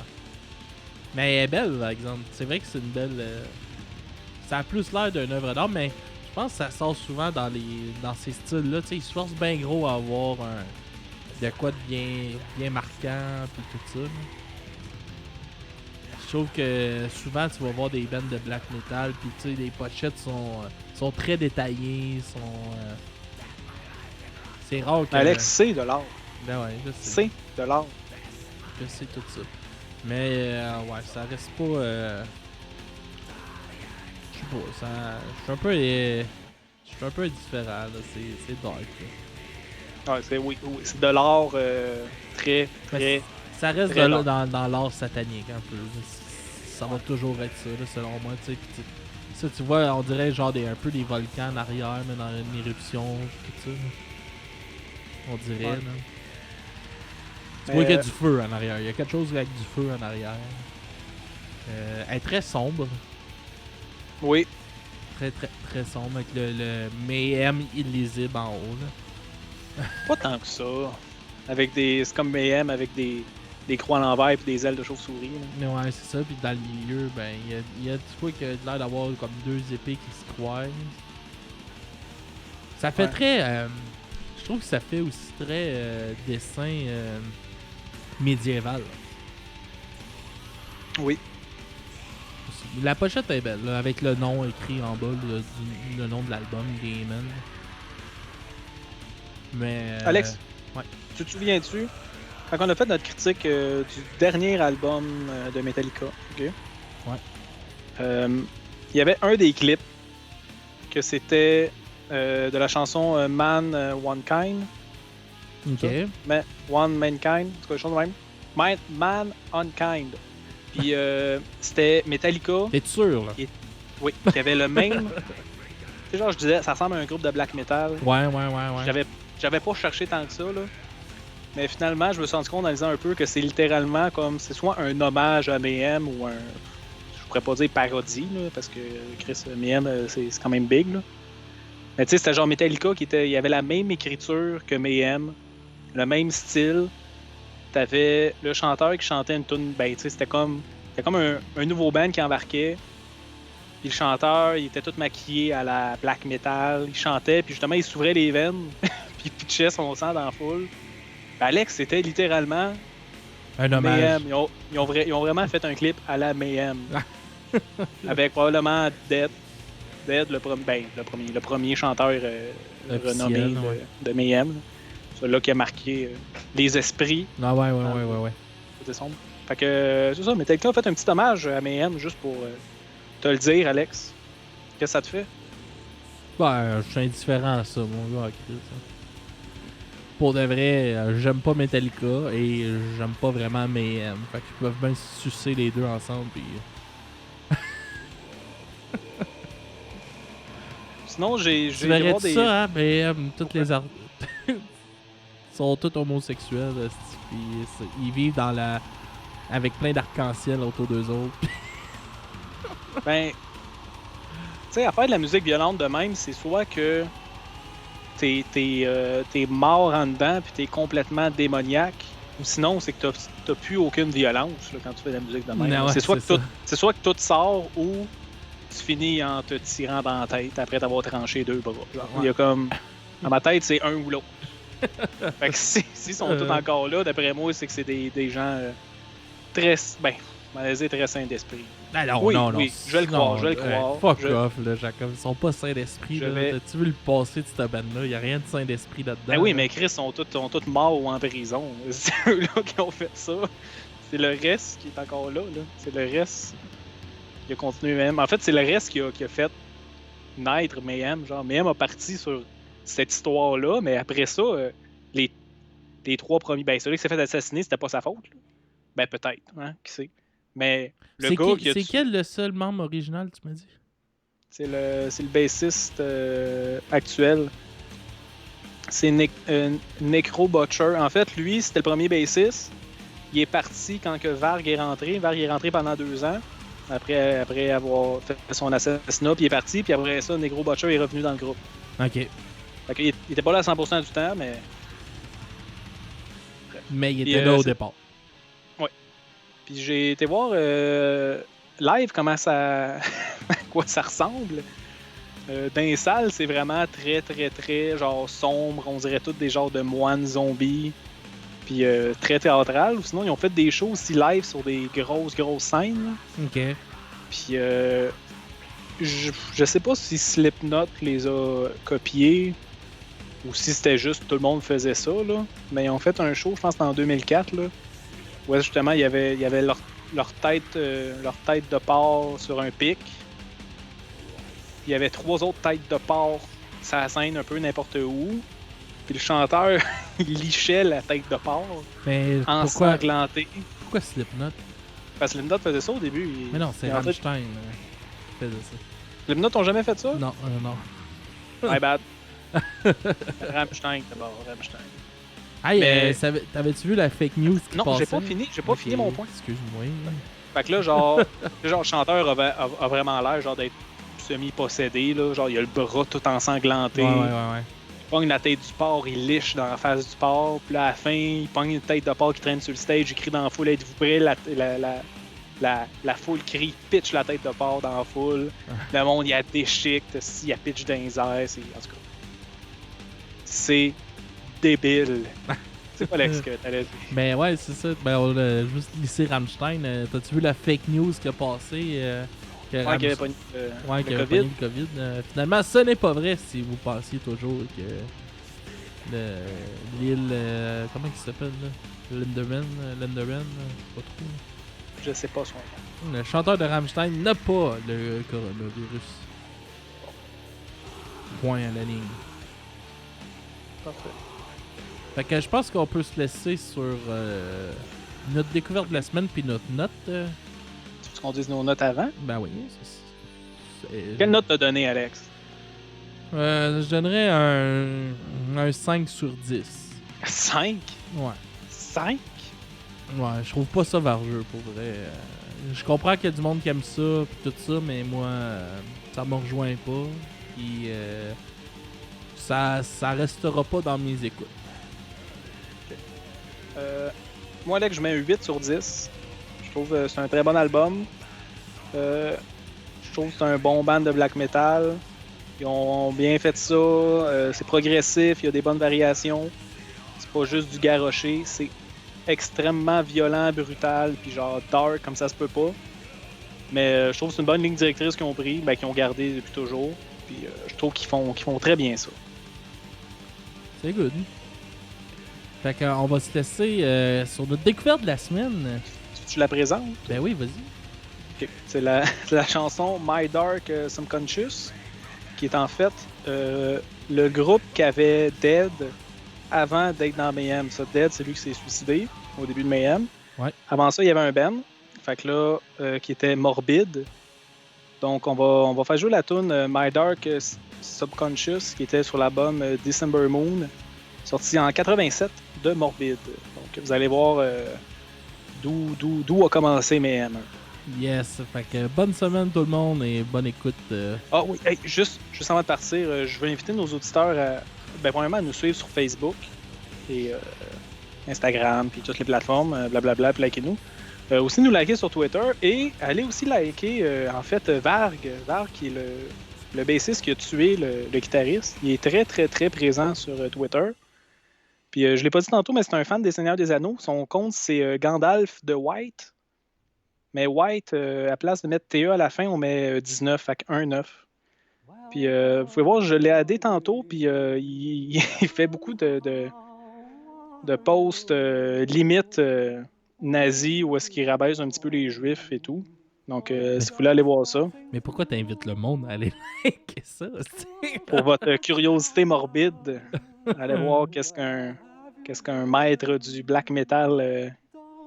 Mais elle est belle, par exemple. C'est vrai que c'est une belle... Ça a plus l'air d'une œuvre d'art, mais... Je pense que ça sort souvent dans ces styles-là. Tu sais, ils se forcent bien gros à avoir de quoi de bien marquant puis tout ça. Là. Je trouve que souvent tu vas voir des bands de black metal puis tu sais, les pochettes sont très détaillées, c'est rare que... Alex, c'est de l'art. Ben ouais, je sais. C'est de l'art. Je sais tout ça. Mais ouais, ça reste pas... Je sais pas, ça... Je suis un peu indifférent, là. C'est dark, là. Ouais, c'est de l'art très, très... Ça reste très dans l'art satanique, un peu. Ça va toujours être ça, là, selon moi, tu sais. Ça, tu vois, on dirait genre un peu des volcans en arrière, mais dans une éruption, tout ça. Là. On dirait, là. Tu vois qu'il y a du feu en arrière. Il y a quelque chose avec du feu en arrière. Elle est très sombre. Oui. Très, très, très sombre, avec le Mayhem illisible en haut, là. Pas tant que ça. C'est comme Mayhem avec des croix à l'envers et des ailes de chauve-souris. Mais ouais, c'est ça. Puis dans le milieu, ben, il y a du coup qui a l'air d'avoir comme deux épées qui se croisent. Ça fait très... je trouve que ça fait aussi très dessin médiéval. Oui. La pochette est belle, là, avec le nom écrit en bas, le nom de l'album, Demon. Mais... Alex, ouais. Tu te souviens-tu, quand on a fait notre critique du dernier album de Metallica, ok? Ouais. Il y avait un des clips que c'était de la chanson Man One Kind. Ok. Mais One Mankind, c'est quoi quelque chose de même? Man Unkind. Puis c'était Metallica. T'es sûr, là? Oui, qui avait le même. Tu sais, genre, je disais, ça ressemble à un groupe de black metal. Ouais. J'avais pas cherché tant que ça, là. Mais finalement, je me suis rendu compte en lisant un peu que c'est littéralement comme. C'est soit un hommage à Mayhem ou un. Je pourrais pas dire parodie, là, parce que Chris Mayhem, c'est quand même big, là. Mais tu sais, c'était genre Metallica il y avait la même écriture que Mayhem, le même style. T'avais le chanteur qui chantait une tune, ben tu sais, c'était comme un nouveau band qui embarquait. Puis le chanteur, il était tout maquillé à la black metal, il chantait, puis justement, il s'ouvrait les veines, puis il pitchait son sang dans la foule. Ben, Alex, c'était littéralement un hommage. Mayhem. Ils ont vraiment fait un clip à la Mayhem. Avec probablement Dead, le premier chanteur renommé de Mayhem. Celui-là qui a marqué les esprits. Ah ouais. C'était sombre. Fait que c'est ça, Metallica a fait un petit hommage à Mayhem juste pour te le dire, Alex. Qu'est-ce que ça te fait? Ben, je suis indifférent à ça, mon gars. Pour de vrai, j'aime pas Metallica et j'aime pas vraiment Mayhem. Fait qu'ils peuvent bien sucer les deux ensemble. Puis... Sinon, j'ai tu verrais ça, hein? Mayhem, toutes les arts... sont tous homosexuels. Puis ils vivent avec plein d'arc-en-ciel autour d'eux autres. Ben, tu sais, à faire de la musique violente de même, c'est soit que t'es mort en dedans puis t'es complètement démoniaque. Ou sinon, c'est que t'as plus aucune violence là, quand tu fais de la musique de même. Non, ouais, c'est soit c'est que c'est soit que tout sort ou tu finis en te tirant dans la tête après t'avoir tranché 2 bras. Genre, il y a comme. Dans ma tête, c'est un ou l'autre. Fait que s'ils sont tous encore là, d'après moi, c'est que c'est des gens très. Ben, on va dire très sains d'esprit. Ah non, Oui, non, oui, je vais le croire, je vais le croire. Fuck off, là, Jacob. Ils sont pas sains d'esprit. vais- T'as-tu vu le passé de cette bande-là? Y a rien de sain d'esprit là-dedans. Ben oui, là. mais Chris sont tous morts ou en prison. C'est eux-là qui ont fait ça. C'est le reste qui est encore là. C'est le reste qui a continué même. En fait, c'est le reste qui a fait naître Mayhem. Genre, Mayhem a parti sur cette histoire-là, mais après ça, les 3 premiers. Ben, celui qui s'est fait assassiner, c'était pas sa faute. Là. Ben, peut-être, hein, qui sait. Mais le gars qui a C'est quel le seul membre original, tu m'as dit? c'est le bassiste actuel. C'est Necro Butcher. En fait, lui, c'était le premier bassiste. Il est parti quand que Varg est rentré. Varg est rentré pendant 2 ans. Après avoir fait son assassinat, puis il est parti. Puis après ça, Necro Butcher est revenu dans le groupe. Ok. Fait qu'il était pas là à 100% du temps, mais. Mais il était là au départ. Puis j'ai été voir live comment ça. à quoi ça ressemble. Dans les salles, c'est vraiment très, très, très genre sombre. On dirait tous des genres de moines zombies. Puis très théâtral. Ou sinon, ils ont fait des shows aussi live sur des grosses scènes. Ok. Puis je sais pas si Slipknot les a copiés ou si c'était juste tout le monde faisait ça, là. Mais ils ont fait un show, je pense, en 2004, là. Où justement, il y avait leur tête de porc sur un pic. Il y avait 3 autres têtes de porc sur la scène, un peu n'importe où. Puis le chanteur, il lichait la tête de porc, Mais ensanglanté. pourquoi Slipknot? Parce que Slipknot faisait ça au début. Mais non, c'est en fait, Rammstein qui faisait ça. Slipknot ont jamais fait ça? Non, non. My bad. Rammstein, d'abord, Rammstein. Hey, Mais- t'avais-tu vu la fake news qui Non, passait? j'ai pas fini mon point. Excuse-moi. Fait que là, genre, le chanteur a vraiment l'air genre d'être semi-possédé, là. Genre, il a le bras tout ensanglanté. Ouais. Il pogne la tête du porc, il liche dans la face du porc. Puis là, à la fin, il pogne une tête de porc qui traîne sur le stage, il crie dans la foule, êtes-vous prêts? La foule crie, pitch la tête de porc dans la foule. Le monde, il y a déchique, il y a pitch dans les airs. En tout cas, c'est débile. C'est pas l'ex que t'allais dire. Mais ouais, c'est ça. Ben, on a juste lissé Rammstein. T'as-tu vu la fake news qui a passé? Que Ouais, qu'il y avait pas Ouais, le qu'il y avait COVID. pogné le COVID. Finalement, ce n'est pas vrai si vous pensiez toujours que l'île. Comment il s'appelle là? Linderman, pas trop. Je sais pas son nom. Le chanteur de Rammstein n'a pas le coronavirus. Point à la ligne. Parfait. Fait que je pense qu'on peut se laisser sur notre découverte de la semaine puis notre note. Tu veux qu'on dise nos notes avant? Ben oui. Quelle note t'as donné, Alex? Je donnerais un 5 sur 10. 5? Ouais. 5? Ouais, je trouve pas ça vargeux pour vrai. Je comprends qu'il y a du monde qui aime ça pis tout ça, mais moi, ça me rejoint pas. Puis ça restera pas dans mes écoutes. Moi, Alex, je mets un 8 sur 10. Je trouve que c'est un très bon album. Je trouve que c'est un bon band de black metal. Ils ont bien fait ça. C'est progressif, il y a des bonnes variations. C'est pas juste du garroché. C'est extrêmement violent, brutal, puis genre dark, comme ça se peut pas. Mais je trouve que c'est une bonne ligne directrice qu'ils ont pris, qu'ils ont gardé depuis toujours. Puis je trouve qu'ils font très bien ça. C'est good. Fait qu'on va se laisser sur notre découverte de la semaine. Tu la présentes? Ben oui, vas-y. Okay. C'est la chanson My Dark Subconscious, qui est en fait le groupe qui avait Dead avant d'être dans Mayhem. Ça, Dead, c'est lui qui s'est suicidé au début de Mayhem. Ouais. Avant ça, il y avait un band, fait que là, qui était Morbid. Donc, on va faire jouer la tune My Dark Subconscious, qui était sur l'album December Moon, sorti en 87 de Morbid. Donc, vous allez voir d'où a commencé Mayhem. Yes, fait que bonne semaine tout le monde et bonne écoute. Ah oui, hey, juste avant de partir, je veux inviter nos auditeurs à premièrement, à nous suivre sur Facebook et Instagram, puis toutes les plateformes, blablabla, puis likez-nous. Aussi nous liker sur Twitter et allez aussi liker, en fait, Varg, qui est le bassiste qui a tué le guitariste. Il est très, très, très présent sur Twitter. Puis je l'ai pas dit tantôt, mais c'est un fan des Seigneurs des Anneaux. Son compte, c'est Gandalf de White. Mais White, à place de mettre TE à la fin, on met 19, fait 1-9. Puis vous pouvez voir, je l'ai addé tantôt, puis il fait beaucoup de posts limite nazis où est-ce qu'il rabaisse un petit peu les juifs et tout. Donc, si vous voulez aller voir ça. Mais pourquoi t'invites le monde à aller liker ça? Pour votre curiosité morbide, allez voir qu'est-ce qu'un maître du black metal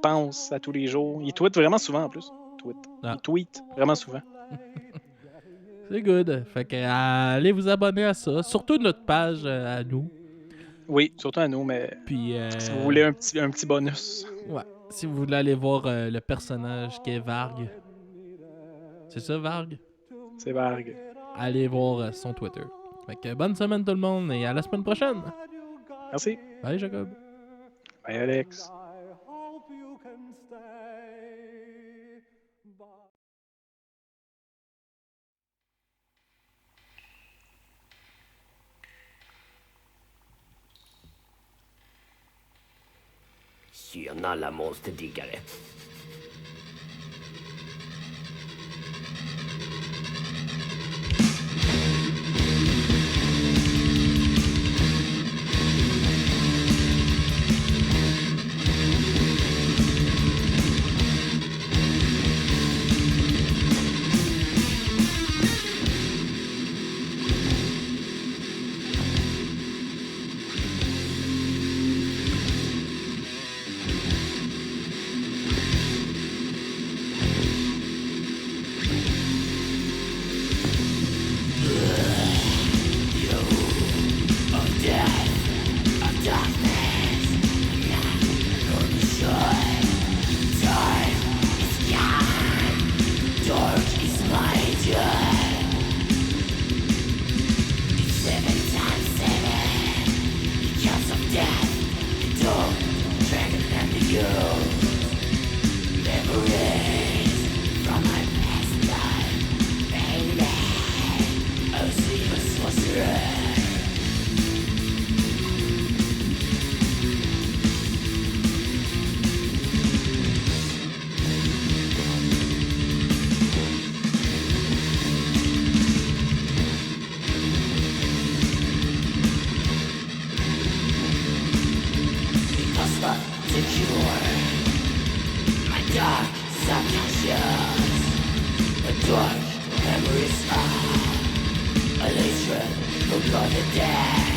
pense à tous les jours. Il tweet vraiment souvent en plus. Il tweet vraiment souvent. C'est good. Fait que allez vous abonner à ça. Surtout notre page à nous. Oui, surtout à nous, mais puis, si vous voulez un petit bonus. Ouais. Si vous voulez aller voir le personnage qui est Varg. C'est ça, Varg? C'est Varg. Allez voir son Twitter. Fait que bonne semaine tout le monde et à la semaine prochaine. Merci. Bye Jacob. Bye Alex. Tjena monsterdiggare. Dark memories are a hatred for the dead.